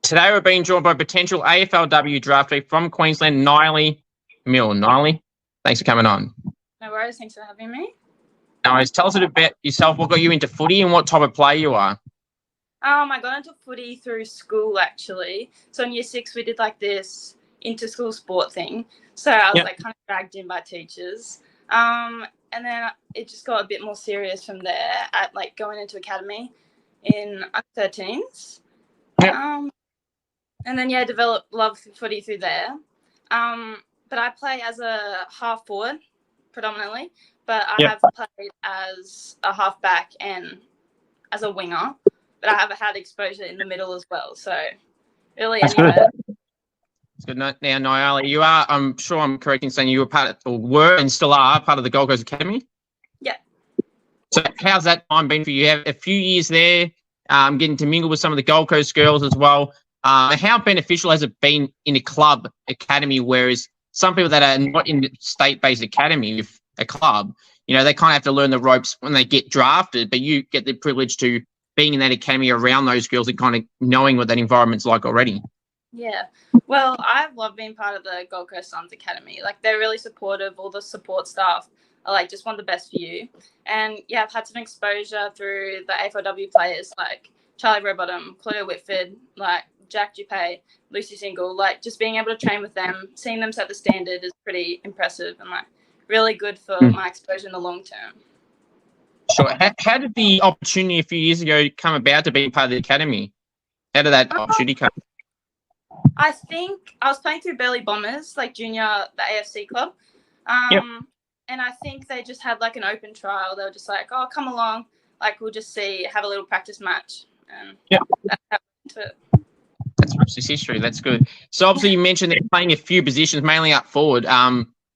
Today we're being joined by potential AFLW draftee from Queensland, Nyalli Milne. Nyalli, thanks for coming on. No worries. Thanks for having me. Nyalli, tell us a bit about yourself. What got you into footy and what type of player you are? I got into footy through school, actually. So in year 6, we did like this inter-school sport thing. So I was like kind of dragged in by teachers. And then it just got a bit more serious from there at like going into academy in under 13s. And then, developed love for footy through there. But I play as a half forward predominantly, but I have played as a half back and as a winger. But I have had exposure in the middle as well. So really anywhere. That's good. Now, Nyalli, you are, I'm sure I'm correct in saying you were and still are part of the Gold Coast Academy? Yeah. So how's that time been for you? You have a few years there, getting to mingle with some of the Gold Coast girls as well. How beneficial has it been in a club academy, whereas some people that are not in the state-based academy with a club, you know, they kind of have to learn the ropes when they get drafted, but you get the privilege to being in that academy around those girls and kind of knowing what that environment's like already. Yeah. Well, I've loved being part of the Gold Coast Suns Academy. Like, they're really supportive. All the support staff are, like, just want the best for you. And, yeah, I've had some exposure through the AFLW players like Charlie Rowbottom, Claudia Whitford, like Jack Dupay, Lucy Single. Like, just being able to train with them, seeing them set the standard is pretty impressive and, like, really good for my exposure in the long term. Sure. How did the opportunity a few years ago come about to be part of the academy? How did that opportunity come? I think I was playing through Burleigh Bombers, like junior, the AFC club. And I think they just had like an open trial. They were just like, oh, come along. Like, we'll just see, have a little practice match. And that's how we went to it. That's Roosters history. That's good. So obviously you mentioned they're playing a few positions, mainly up forward.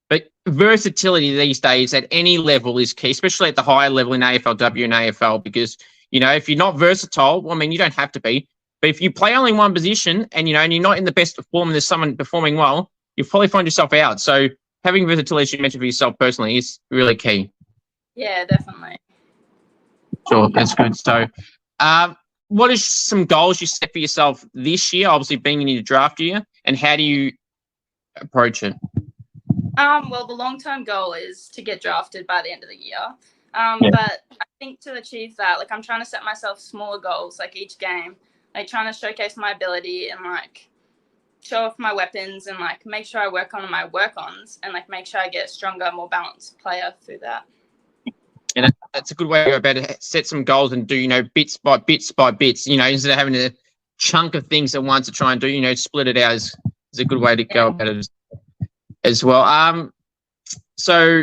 But versatility these days at any level is key, especially at the higher level in AFLW and AFL, because, you know, if you're not versatile, well, I mean, you don't have to be. But if you play only one position and, you know, and you're not in the best form and there's someone performing well, you'll probably find yourself out. So having versatility, as you mentioned for yourself personally, is really key. Yeah, definitely. Sure, that's good. So what is some goals you set for yourself this year, obviously being in your draft year, and how do you approach it? Well, the long-term goal is to get drafted by the end of the year. But I think to achieve that, like, I'm trying to set myself smaller goals, like each game, like trying to showcase my ability and like show off my weapons and like make sure I work on my work-ons and like make sure I get a stronger, more balanced player through that. And that's a good way to go about it. Set some goals and do, you know, bits by bits, you know, instead of having a chunk of things at once to try and do, you know, split it out is a good way to go about it as well. So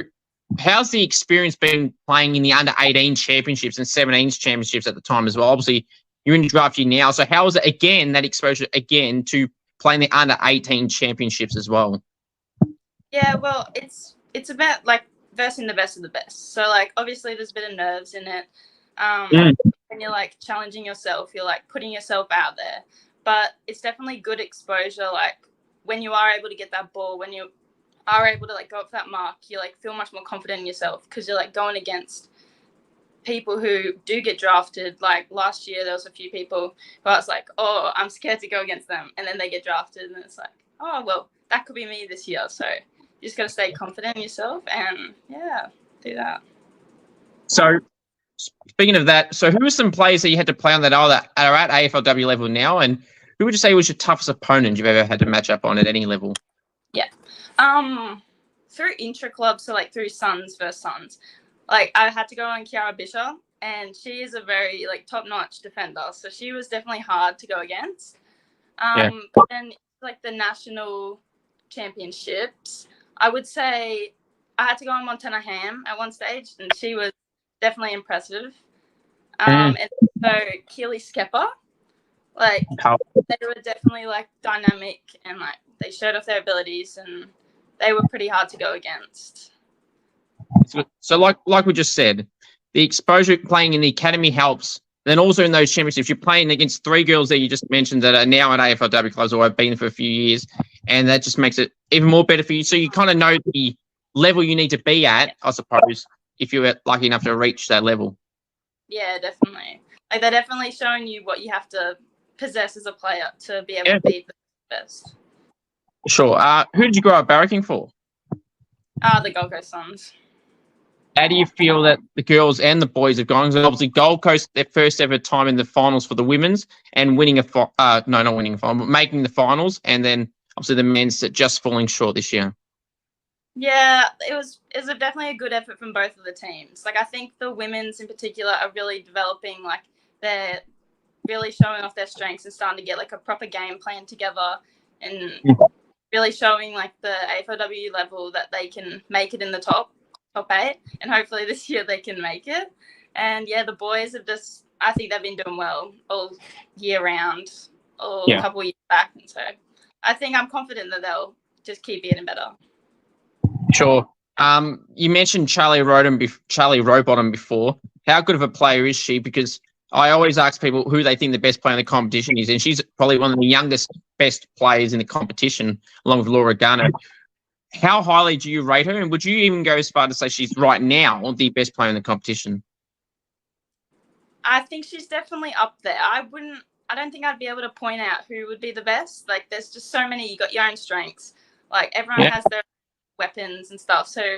how's the experience been playing in the under 18 championships and 17s championships at the time as well? Obviously you're in the draft year now. So how is it again, that exposure again to playing the under 18 championships as well? Yeah, well, it's about like versing the best of the best. So like, obviously there's a bit of nerves in it. And you're like challenging yourself, you're like putting yourself out there, but it's definitely good exposure. Like when you are able to get that ball, when you are able to like go up that mark, you like feel much more confident in yourself because you're like going against people who do get drafted. Like last year there was a few people who I was like, oh, I'm scared to go against them, and then they get drafted and it's like, oh well, that could be me this year. So you just got to stay confident in yourself and do that. So speaking of that, so who are some players that you had to play on that are at AFLW level now, and who would you say was your toughest opponent you've ever had to match up on at any level? Yeah. Through intra-club, so like through Suns versus Suns, like I had to go on Ava Usher, and she is a very like top-notch defender, so she was definitely hard to go against. But then like the national championships, I would say I had to go on Montana Ham at one stage, and she was definitely impressive. And so Keely Skepper, like they were definitely like dynamic and like they showed off their abilities, and they were pretty hard to go against. So like we just said, the exposure playing in the academy helps. Then also in those championships, you're playing against 3 girls that you just mentioned that are now at AFLW clubs or have been for a few years, and that just makes it even more better for you. So you kind of know the level you need to be at, I suppose, if you're lucky enough to reach that level. Yeah, definitely. Like they're definitely showing you what you have to possess as a player to be able Yeah. to be the best. Sure. Who did you grow up barracking for? The Gold Coast Suns. How do you feel that the girls and the boys have gone? So obviously, Gold Coast, their first ever time in the finals for the women's, and winning not winning a final, but making the finals, and then obviously the men's just falling short this year. Yeah, it was definitely a good effort from both of the teams. Like, I think the women's in particular are really developing. Like, they're really showing off their strengths and starting to get like a proper game plan together, and really showing like the AFLW level that they can make it in the top 8, and hopefully this year they can make it. And yeah, the boys have I think they've been doing well all year round, or a couple of years back, and so I think I'm confident that they'll just keep getting better. Sure. You mentioned Charlie Rowbottom before. How good of a player is she? Because I always ask people who they think the best player in the competition is, and she's probably one of the youngest, best players in the competition, along with Laura Garner. How highly do you rate her, and would you even go as far to say she's right now the best player in the competition? I think she's definitely up there. I don't think I'd be able to point out who would be the best. Like, there's just so many. You got your own strengths. Like, everyone has their weapons and stuff. So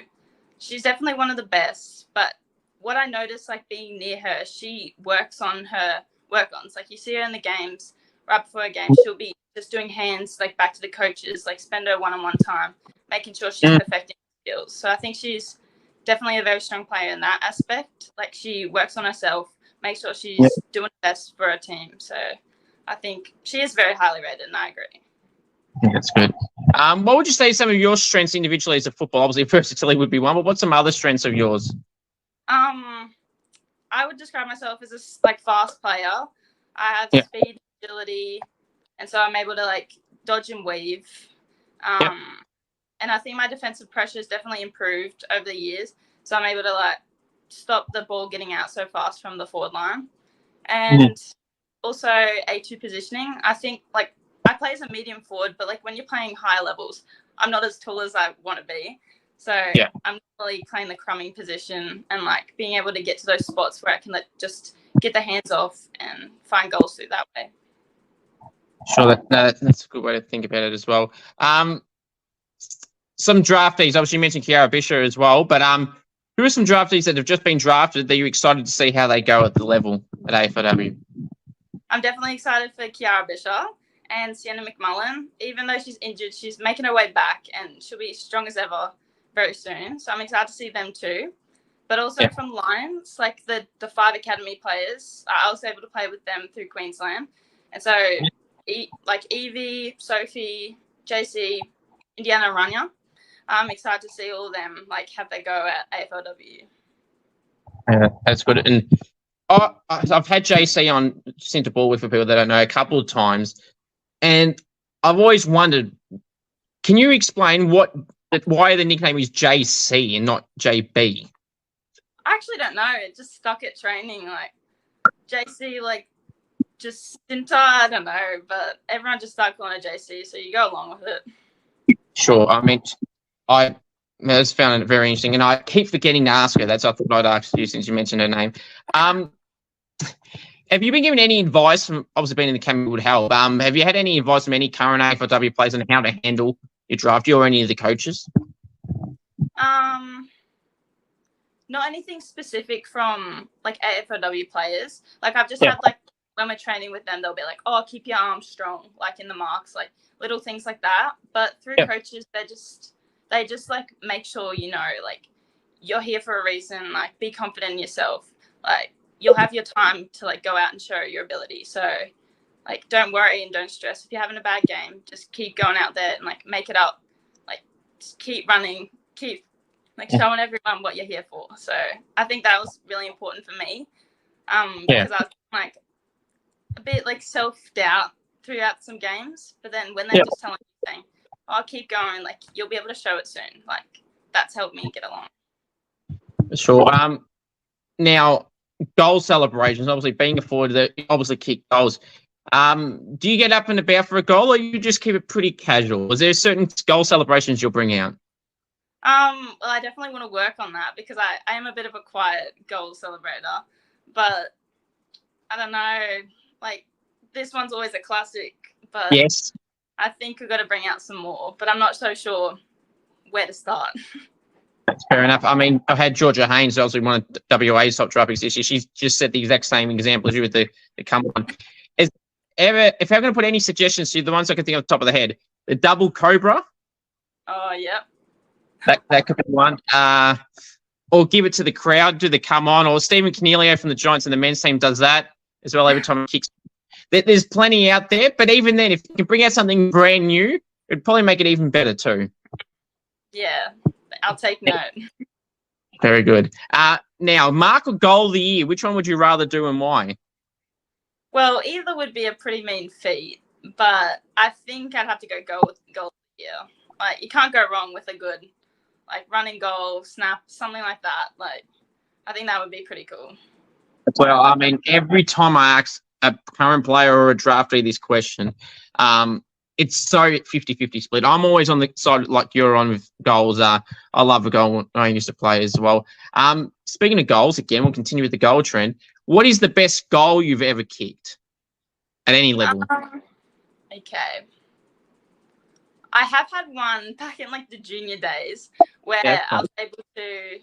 she's definitely one of the best. But what I noticed, like, being near her, she works on her work-ons. Like, you see her in the games, right before a game, she'll be just doing hands, like, back to the coaches, like, spend her one-on-one time, making sure she's perfecting skills. So I think she's definitely a very strong player in that aspect. Like, she works on herself, makes sure she's doing the best for her team. So I think she is very highly rated, and I agree. That's good. What would you say some of your strengths individually as a footballer? Obviously, versatility would be one, but what's some other strengths of yours? I would describe myself as a fast player. I have speed, agility, and so I'm able to like dodge and weave. And I think my defensive pressure has definitely improved over the years. So I'm able to like stop the ball getting out so fast from the forward line. And also A2 positioning. I think like I play as a medium forward, but like when you're playing higher levels, I'm not as tall as I want to be. So I'm really playing the crumbing position and like being able to get to those spots where I can just get the hands off and find goals through that way. Sure, that's a good way to think about it as well. Some draftees, obviously you mentioned Ava Usher as well, but who are some draftees that have just been drafted that you're excited to see how they go at the level at AFLW? I'm definitely excited for Ava Usher and Sienna McMullen. Even though she's injured, she's making her way back and she'll be strong as ever very soon. So I'm excited to see them too. But also from Lions, like the 5 academy players, I was able to play with them through Queensland. And so like Evie, Sophie, JC, Indiana Rania, I'm excited to see all of them like have their go at AFLW. That's good. And I've had JC on centre ball with, for people that don't know, a couple of times, and I've always wondered, can you explain why the nickname is JC and not JB? I actually don't know. It just stuck at training, like JC, like just Cinta, I don't know, but everyone just started calling it JC, so you go along with it. Sure. I mean, I just found it very interesting, and I keep forgetting to ask her. That's I thought I'd ask you since you mentioned her name. Have you been given any advice from, obviously being in the academy would help, have you had any advice from any current AFLW players on how to handle your draft, you or any of the coaches? Not anything specific from like AFLW players. Like I've just had like when we're training with them, they'll be like, "Oh, keep your arms strong," like in the marks, like little things like that. But through coaches, they just like make sure you know, like you're here for a reason. Like be confident in yourself. Like you'll have your time to like go out and show your ability. So like don't worry and don't stress. If you're having a bad game, just keep going out there and like make it up. Like just keep running, keep like showing everyone what you're here for. So I think that was really important for me. Because I was like a bit like self-doubt throughout some games, but then when they're just telling me saying, "Oh, keep going, like you'll be able to show it soon," like that's helped me get along. Sure. Now goal celebrations, obviously being a forward that obviously kick goals. Do you get up and about for a goal, or you just keep it pretty casual? Is there certain goal celebrations you'll bring out? Well, I definitely want to work on that because I am a bit of a quiet goal celebrator, but I don't know, like this one's always a classic, but Yes. I think we've got to bring out some more, but I'm not so sure where to start. That's fair enough. I mean, I've had Georgia Haynes, obviously one of WA's top draftees this year. She's just said the exact same example as you with the come on. If I'm going to put any suggestions to you, the ones I can think of off the top of the head, the double cobra. Oh, yep. That could be one. Or give it to the crowd, do the come on, or Stephen Cornelio from the Giants and the men's team does that as well every time he kicks. There's plenty out there, but even then, if you can bring out something brand new, it'd probably make it even better too. Yeah, I'll take note. Very good. Now, mark or goal of the year, which one would you rather do and why? Well, either would be a pretty mean feat, but I think I'd have to go with goal of the year. Like, you can't go wrong with a good, like, running goal, snap, something like that. Like, I think that would be pretty cool. Well, I mean, every time I ask a current player or a draftee this question, it's so 50-50 split. I'm always on the side like you're on with goals. I love a goal I used to play as well. Speaking of goals, again, we'll continue with the goal trend. What is the best goal you've ever kicked at any level? Okay. I have had one back in like the junior days where I was able to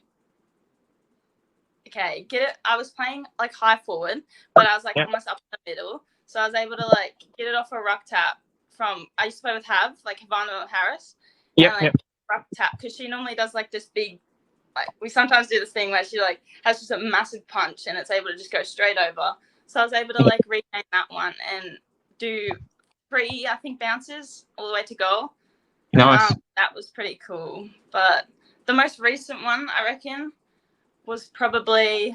get it. I was playing like high forward, but I was like almost up in the middle. So I was able to like get it off a ruck tap from, I used to play with Havana Harris. Ruck tap, because she normally does like this big, like we sometimes do this thing where she like has just a massive punch and it's able to just go straight over. So I was able to like regain that one and do 3, I think, bounces all the way to goal. Nice. That was pretty cool. But the most recent one, I reckon, was probably,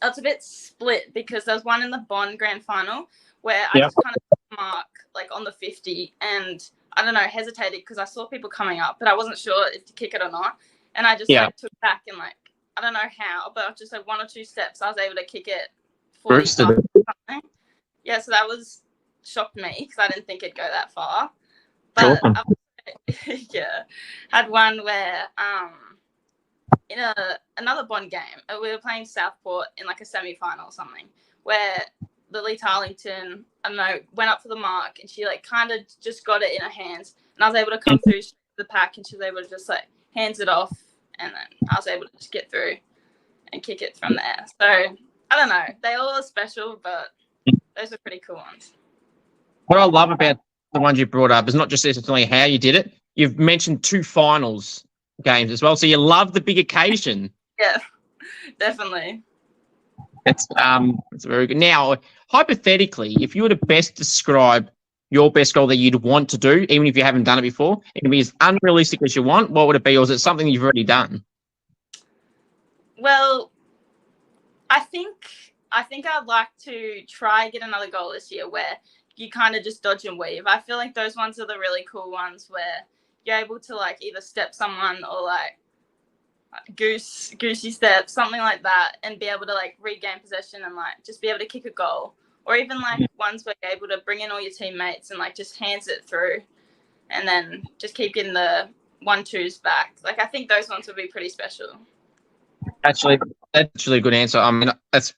it's a bit split because there's one in the Bond Grand Final where I just kind of mark like on the 50 and I don't know, hesitated because I saw people coming up, but I wasn't sure if to kick it or not. And I just like took back and like, I don't know how, but just like 1 or 2 steps, I was able to kick it 40 or something. Yeah, so that was shocked me because I didn't think it'd go that far. But had one where in another Bond game, we were playing Southport in like a semi-final or something, where Lily Tarlington, I don't know, went up for the mark and she like kind of just got it in her hands, and I was able to come through the pack and she was able to just like hands it off, and then I was able to just get through and kick it from there. So I don't know, they all are special, but those are pretty cool ones. What I love about the ones you brought up is not just necessarily how you did it. You've mentioned 2 finals games as well, so you love the big occasion. Yeah, definitely. It's very good. Now, hypothetically, if you were to best describe your best goal that you'd want to do, even if you haven't done it before, it can be as unrealistic as you want, what would it be, or is it something you've already done? Well, I think I'd like to try get another goal this year where you kind of just dodge and weave. I feel like those ones are the really cool ones where you're able to like either step someone or like goosey step, something like that, and be able to like regain possession and like just be able to kick a goal. Or even like ones where you're able to bring in all your teammates and like just hands it through and then just keep getting the 1-2s back. Like I think those ones would be pretty special. Actually, that's really a good answer. I mean, that's,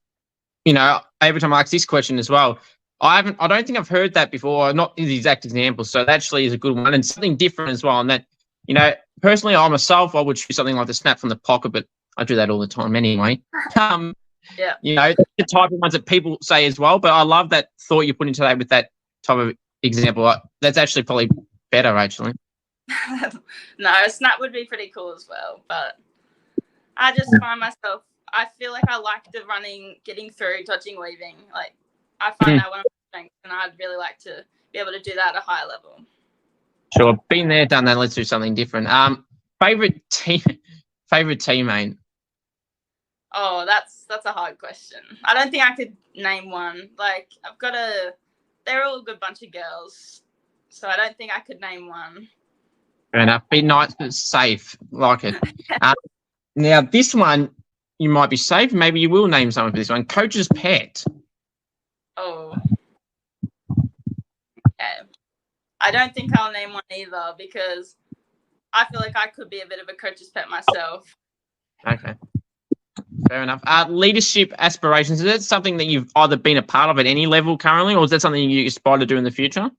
every time I ask this question as well, I don't think I've heard that before, not in the exact example. So that actually is a good one and something different as well. And that, personally, I myself, I would choose something like the snap from the pocket, but I do that all the time anyway. The type of ones that people say as well. But I love that thought you put into that with that type of example. That's actually probably better, actually. No, a snap would be pretty cool as well. But I just find myself, I feel like I like the running, getting through, dodging, weaving. Like, I find that one of my strengths, and I'd really like to be able to do that at a higher level. Sure, been there, done that. Let's do something different. Favorite teammate. Oh, that's a hard question. I don't think I could name one. Like they're all a good bunch of girls, so I don't think I could name one. Fair enough. Be nice but safe. Like it. Now this one, you might be safe. Maybe you will name someone for this one. Coach's pet. Oh. Okay. I don't think I'll name one either because I feel like I could be a bit of a coach's pet myself. Okay. Fair enough. Leadership aspirations, is that something that you've either been a part of at any level currently, or is that something you aspire to do in the future?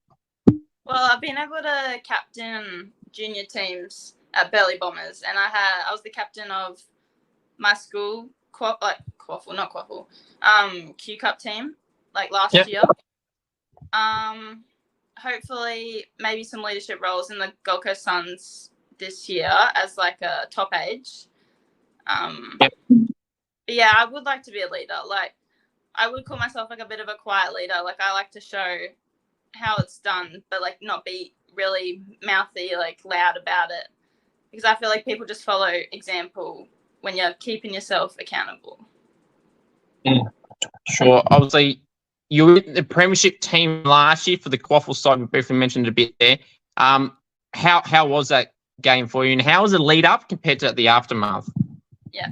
Well, I've been able to captain junior teams at Burleigh Bombers, and I was the captain of my school Q Cup team last year. Hopefully maybe some leadership roles in the Gold Coast Suns this year as a top age. But yeah, I would like to be a leader. I would call myself a bit of a quiet leader. I like to show how it's done, but not be really mouthy, loud about it, because I feel like people just follow example when you're keeping yourself accountable. Sure. Obviously, you were in the premiership team last year for the Quaffle side. We briefly mentioned a bit there. How was that game for you, and how was the lead up compared to the aftermath? Yeah.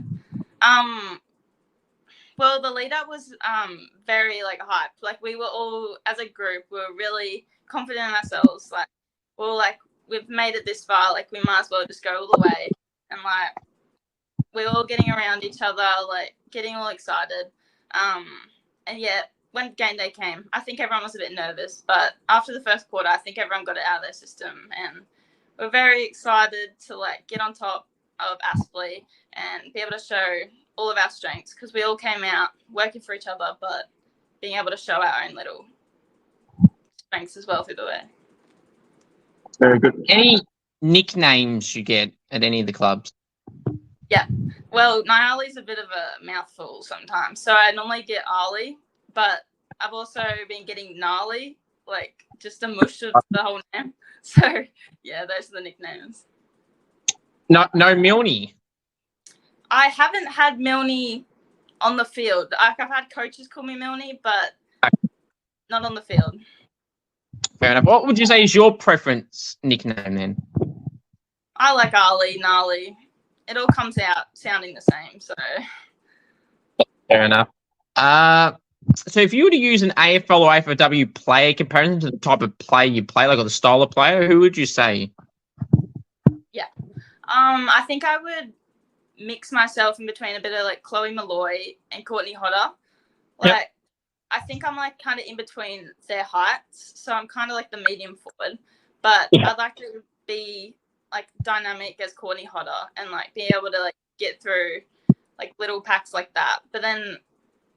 Well, the lead up was very hyped. We were all, as a group, we were really confident in ourselves. We've made it this far. We might as well just go all the way. And we were all getting around each other, getting all excited. And yeah, when game day came, I think everyone was a bit nervous. But after the first quarter, I think everyone got it out of their system, and we're very excited to get on top of Aspley and be able to show all of our strengths, because we all came out working for each other, but being able to show our own little strengths as well through the way. Very good. Any nicknames you get at any of the clubs? Yeah. Well, Nyalli's a bit of a mouthful sometimes. So I normally get Ali, but I've also been getting Gnarly, just a mush of the whole name. So yeah, those are the nicknames. No Milne. I haven't had Milne on the field. I've had coaches call me Milne, but not on the field. Fair enough. What would you say is your preference nickname then? I like Ali, Gnarly. It all comes out sounding the same, so. Fair enough. So if you were to use an AFL or AFLW player comparison to the type of player you play, or the style of player, who would you say? Yeah. I think I would mix myself in between a bit of Chloe Malloy and Courtney Hodder. I think I'm kind of in between their heights, so I'm kind of the medium forward, but I'd like to be dynamic as Courtney Hodder and be able to get through little packs like that. But then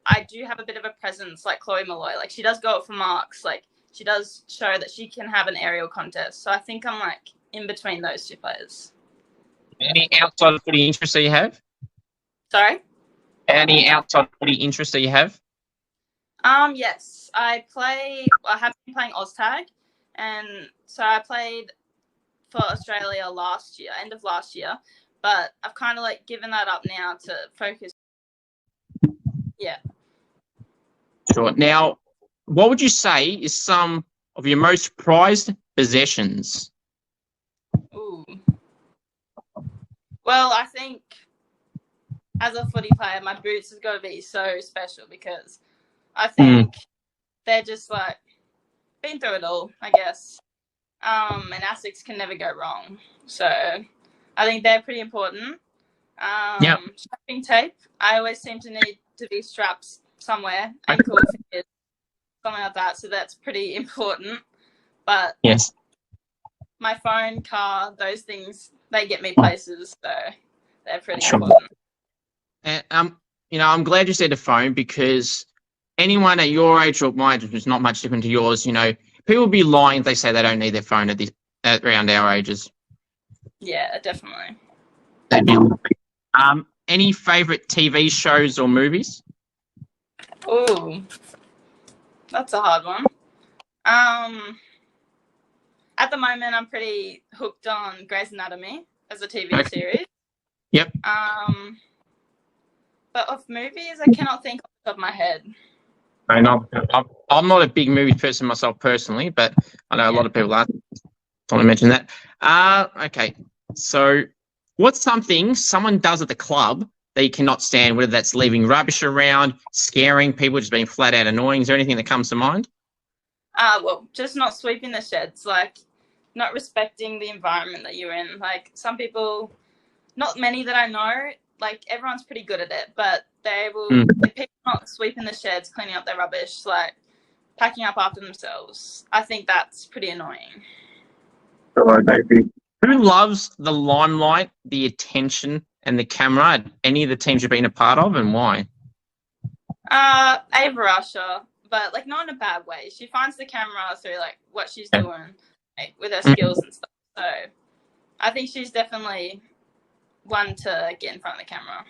I do have a bit of a presence like Chloe Malloy. She does go up for marks. She does show that she can have an aerial contest. So I think I'm in between those two players. Any outside footy interests that you have? Sorry? Any outside footy interests that you have? Yes. I have been playing OzTag, and so I played for Australia end of last year, but I've kind of given that up now to focus. Yeah. Sure. Now, what would you say is some of your most prized possessions? Ooh. Well, I think as a footy player, my boots has got to be so special, because I think they're just been through it all, I guess. And ASICs can never go wrong. So I think they're pretty important. Strapping tape. I always seem to need to be strapped somewhere, ankle, fingers, something like that. So that's pretty important. But yes, my phone, car, those things, they get me places. So they're pretty important. And I'm glad you said the phone, because anyone at your age or my age, which is not much different to yours, people will be lying if they say they don't need their phone at around our ages. Yeah, definitely. Any favourite TV shows or movies? Ooh, that's a hard one. At the moment, I'm pretty hooked on Grey's Anatomy as a TV series. Yep. But of movies, I cannot think off the top of my head. I'm not a big movie person myself personally, but I know a lot of people are. I want to mention that. Okay. So what's something someone does at the club that you cannot stand, whether that's leaving rubbish around, scaring people, just being flat out annoying? Is there anything that comes to mind? Well, just not sweeping the sheds, not respecting the environment that you're in. Some people, not many that I know, like everyone's pretty good at it, but they will like people not sweeping the sheds, cleaning up their rubbish, like packing up after themselves. I think that's pretty annoying. Who loves the limelight, the attention, and the camera at any of the teams you've been a part of, and why? Ava Usher, but like not in a bad way. She finds the camera through like what she's doing, like, with her skills and stuff. So I think she's definitely one to get in front of the camera.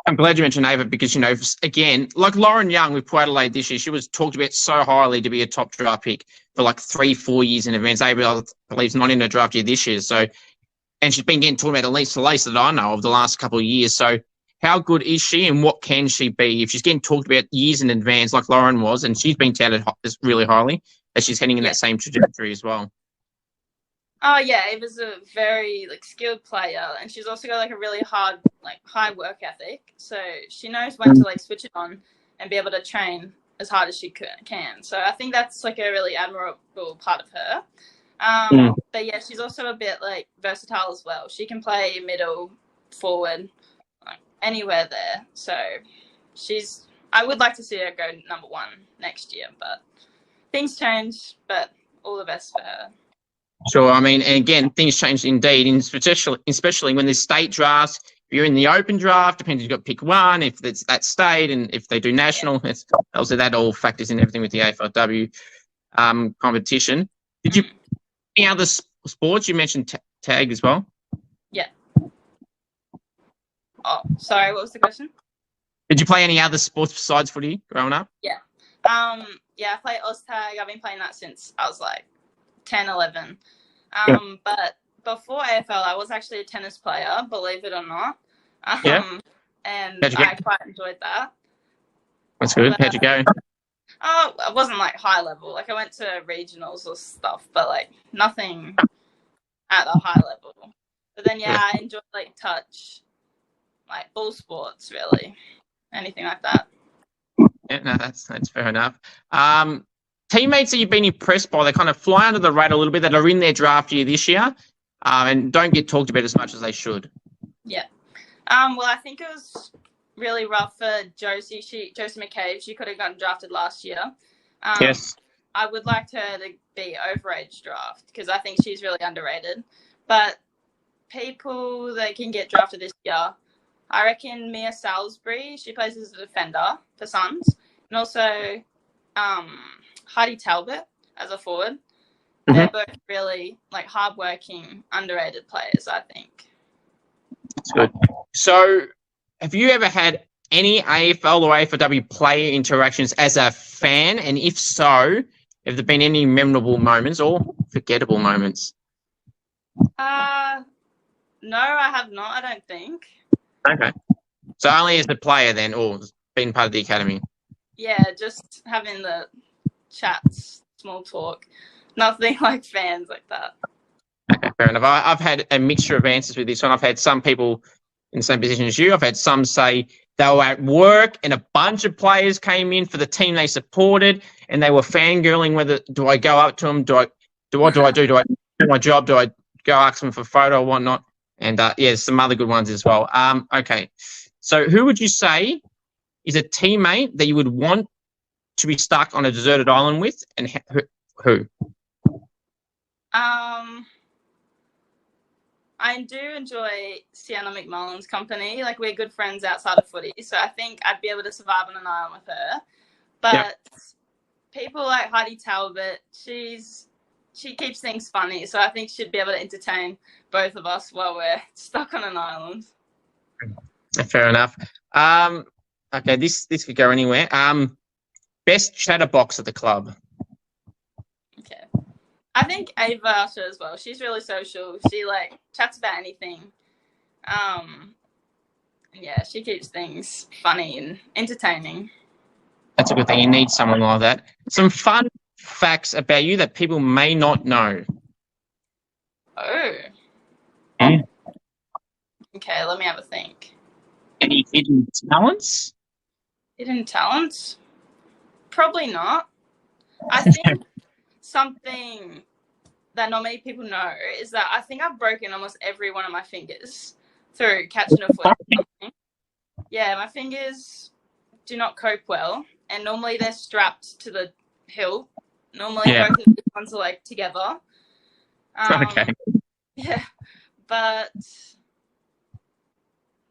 I'm glad you mentioned Ava because, you know, again, like Lauren Young with Port Adelaide this year, she was talked about so highly to be a top draft pick for like 3-4 years in advance. Ava, I believe, is not in a draft year this year. So, and she's been getting talked about at least that I know of the last couple of years. So how good is she and what can she be if she's getting talked about years in advance like Lauren was, and she's been touted really highly as she's heading in that same trajectory as well? Oh yeah, Ava's a very like skilled player, and she's also got like a really high work ethic. So she knows when to like switch it on and be able to train as hard as she can. So I think that's like a really admirable part of her. But yeah, she's also a bit like versatile as well. She can play middle, forward, like, anywhere there. So I would like to see her go number 1 next year, but things change. But all the best for her. Sure. I mean, and again, things change indeed, especially when there's state drafts. If you're in the open draft, depends if you've got pick 1, if it's that state, and if they do national, also that all factors in everything with the AFLW competition. Did you any other sports? You mentioned tag as well. Yeah. Oh, sorry. What was the question? Did you play any other sports besides footy growing up? Yeah. Yeah, I play Oztag. I've been playing that since I was like 10, 11. But before AFL, I was actually a tennis player, believe it or not. And I quite enjoyed that. That's good. How'd you go? Oh, I wasn't like high level. Like I went to regionals or stuff, but like nothing at a high level. But then I enjoyed like touch, like ball sports, really, anything like that. Yeah, no, that's fair enough. Teammates that you've been impressed by, they kind of fly under the radar a little bit, that are in their draft year this year, and don't get talked about as much as they should. Yeah. Well, I think it was really rough for Josie McCabe. She could have gotten drafted last year. Yes. I would like her to be overage draft because I think she's really underrated. But people that can get drafted this year, I reckon Mia Salisbury, she plays as a defender for Suns, and also Heidi Talbot as a forward. They're both really like hardworking, underrated players, I think. That's good. So, have you ever had any AFL or AFLW player interactions as a fan? And if so, have there been any memorable moments or forgettable moments? No, I have not, I don't think. Okay. So only as a player then, or being part of the academy? Yeah, just having the chats, small talk. Nothing like fans like that. Okay, fair enough. I've had a mixture of answers with this one. I've had some people in the same position as you. I've had some say they were at work and a bunch of players came in for the team they supported and they were fangirling whether do I go up to them, do I do my job, do I go ask them for a photo or whatnot? And some other good ones as well. Okay. So who would you say is a teammate that you would want to be stuck on a deserted island with, and who? I do enjoy Sienna McMullen's company. Like, we're good friends outside of footy, so I think I'd be able to survive on an island with her. But people like Heidi Talbot, she keeps things funny, so I think she'd be able to entertain both of us while we're stuck on an island. Fair enough. Okay, this could go anywhere. Best chatterbox at the club. Okay. I think Ava Usher as well. She's really social. She like chats about anything. She keeps things funny and entertaining. That's a good thing. You need someone like that. Some fun facts about you that people may not know. Oh. Okay, let me have a think. Any hidden talents? Hidden talents? Probably not. I think something that not many people know is that I think I've broken almost every one of my fingers through catching a foot. Yeah, my fingers do not cope well, and normally they're strapped to the hilt. Normally both of these ones are like together. Okay. Yeah, but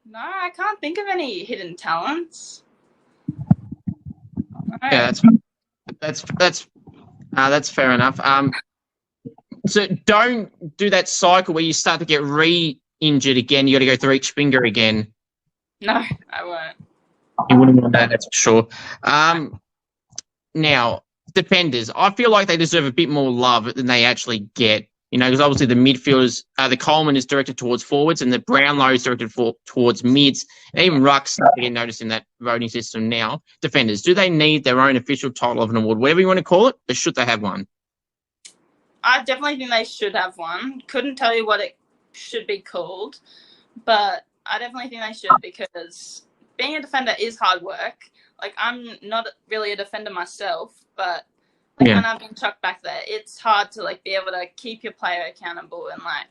no, I can't think of any hidden talents. No. Yeah, that's fair enough. So don't do that cycle where you start to get re-injured again. You got to go through each finger again. No, I won't. You wouldn't want that, that's for sure. Now, defenders, I feel like they deserve a bit more love than they actually get. You know, because obviously the midfielders, the Coleman is directed towards forwards and the Brownlow is directed towards mids. And even Ruck's starting to get noticed in that voting system now. Defenders, do they need their own official title of an award, whatever you want to call it, or should they have one? I definitely think they should have one. Couldn't tell you what it should be called, but I definitely think they should, because being a defender is hard work. Like, I'm not really a defender myself, but like when I've been chucked back there, it's hard to like be able to keep your player accountable and like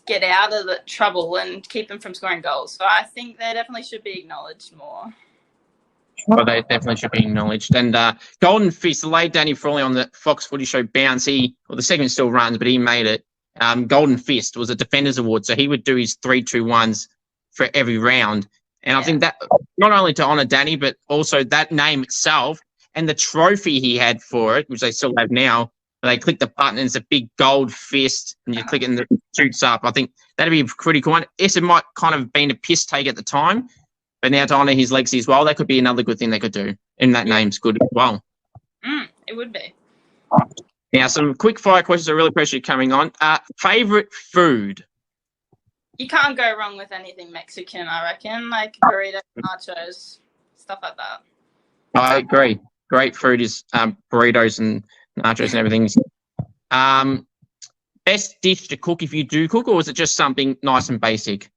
get out of the trouble and keep them from scoring goals. So I think they definitely should be acknowledged more. Well, they definitely should be acknowledged. And Golden Fist, the late Danny Frawley on the Fox Footy Show Bounce, the segment still runs, but he made it. Golden Fist was a Defenders Award, so he would do his 3-2-1s for every round. And I think that not only to honour Danny, but also that name itself and the trophy he had for it, which they still have now. They click the button and it's a big gold fist, and you click it and it shoots up. I think that'd be a pretty cool one. Yes, it might kind of have been a piss take at the time, but now to honour his legacy as well, that could be another good thing they could do. And that name's good as well. It would be. Now, some quick fire questions. I really appreciate you coming on. Favourite food? You can't go wrong with anything Mexican, I reckon. Like burritos, nachos, stuff like that. I agree. Great food is burritos and nachos and everything. Best dish to cook if you do cook, or is it just something nice and basic?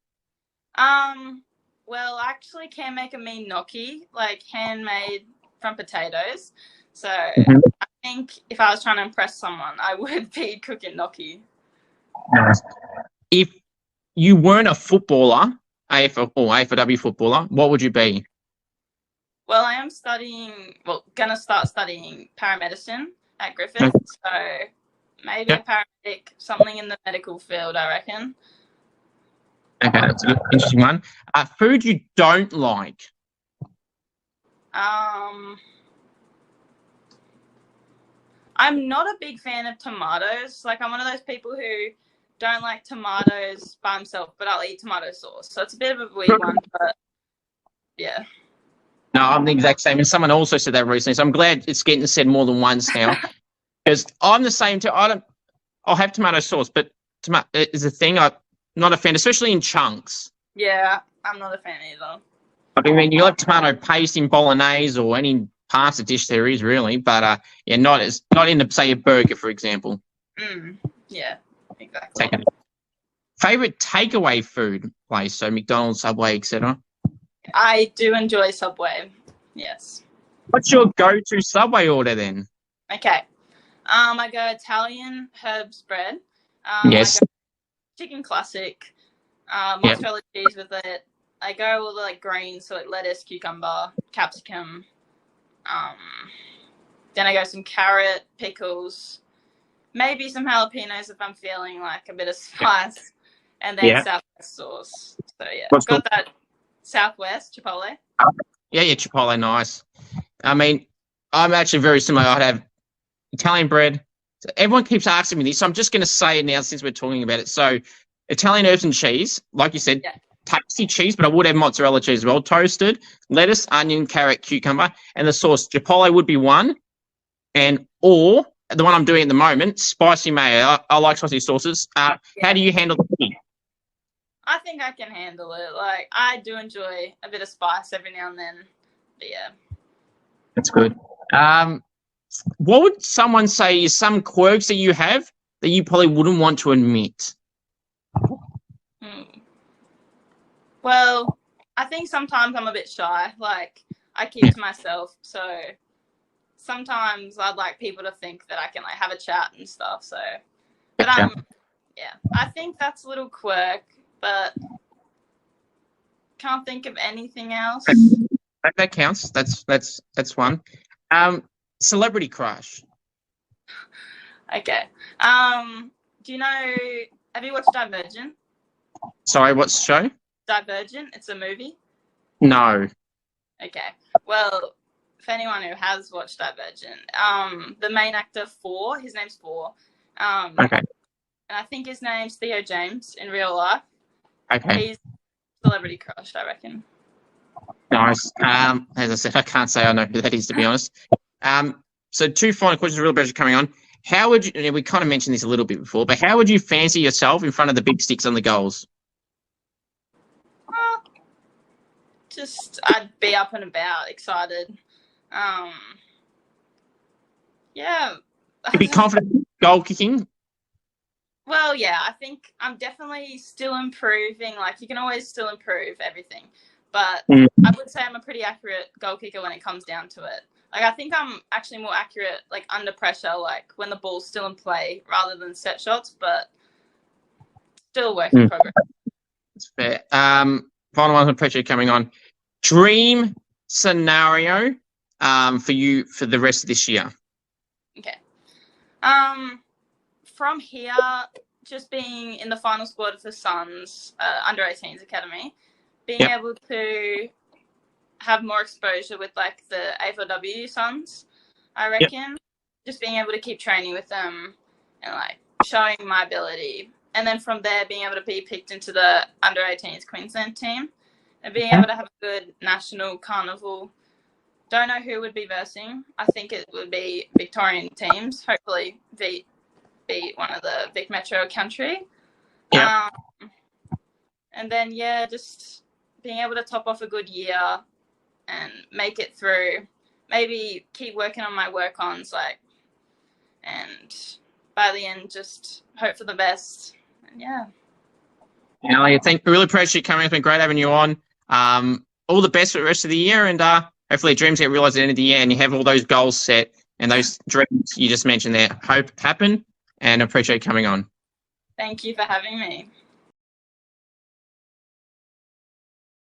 Well, I actually can make a mean gnocchi, like handmade from potatoes. So I think if I was trying to impress someone, I would be cooking gnocchi. Nice. If you weren't a footballer, AFLW footballer, what would you be? Well, I am gonna start studying paramedicine at Griffith. So maybe a paramedic, something in the medical field, I reckon. Okay, that's an interesting one. Food you don't like? I'm not a big fan of tomatoes. Like, I'm one of those people who don't like tomatoes by themselves, but I'll eat tomato sauce. So it's a bit of a weird one, but yeah. No, I'm the exact same. And someone also said that recently, so I'm glad it's getting said more than once now. Because I'm the same too. I'll have tomato sauce, but tomato is a thing. I'm not a fan, especially in chunks. Yeah, I'm not a fan either. I mean, you have tomato paste in bolognese or any pasta dish there is really, but not in the, say, a burger, for example. Yeah, exactly. Favorite takeaway food place, so McDonald's, Subway, etc. I do enjoy Subway. Yes. What's your go-to Subway order then? Okay. I go Italian herbs bread. Yes. I go chicken classic. Mozzarella cheese with it. I go all the like greens, so like lettuce, cucumber, capsicum. Then I go some carrot, pickles, maybe some jalapenos if I'm feeling like a bit of spice, and then Southwest sauce. So yeah, I've got that Southwest Chipotle. Yeah, Chipotle, nice. I mean, I'm actually very similar. I'd have Italian bread. So everyone keeps asking me this, so I'm just going to say it now since we're talking about it. So Italian herbs and cheese, like you said, tasty cheese, but I would have mozzarella cheese as well, toasted, lettuce, onion, carrot, cucumber, and the sauce. Chipotle would be one, or the one I'm doing at the moment, spicy mayo. I like spicy sauces. How do you handle the heat? I think I can handle it. Like, I do enjoy a bit of spice every now and then, but yeah. That's good. What would someone say is some quirks that you have that you probably wouldn't want to admit? Well, I think sometimes I'm a bit shy. Like, I keep to myself, so sometimes I'd like people to think that I can like have a chat and stuff. So, but I think that's a little quirk. but can't think of anything else. That counts. That's one. Celebrity crush. Okay. Do you know? Have you watched Divergent? Sorry, what's the show? Divergent. It's a movie. No. Okay. Well, for anyone who has watched Divergent, the main actor his name's Four. Okay. And I think his name's Theo James in real life. Okay. He's celebrity crush, I reckon. Nice. As I said, I can't say I know who that is, to be honest. So 2 final questions, real pleasure coming on. How would you? We kind of mentioned this a little bit before, but how would you fancy yourself in front of the big sticks on the goals? Just I'd be up and about, excited. Yeah. You'd be confident goal kicking. Well, yeah, I think I'm definitely still improving. Like, you can always still improve everything. But I would say I'm a pretty accurate goal kicker when it comes down to it. Like, I think I'm actually more accurate, like, under pressure, like, when the ball's still in play rather than set shots, but still a work in progress. That's fair. Final one with pressure coming on. Dream scenario for you for the rest of this year? Okay. From here, just being in the final squad for Suns under-18s Academy, being able to have more exposure with, like, the AFLW Suns, I reckon. Just being able to keep training with them and, like, showing my ability. And then from there, being able to be picked into the under-18s Queensland team and being able to have a good national carnival. Don't know who would be versing. I think it would be Victorian teams. Hopefully beat one of the Vic Metro country. Yeah. And then, just being able to top off a good year and make it through. Maybe keep working on my work-ons, like, and by the end, just hope for the best. And Nyalli, really appreciate you coming. It's been great having you on. All the best for the rest of the year, and hopefully dreams get realised at the end of the year and you have all those goals set and those dreams you just mentioned there hope happen, and appreciate you coming on. Thank you for having me.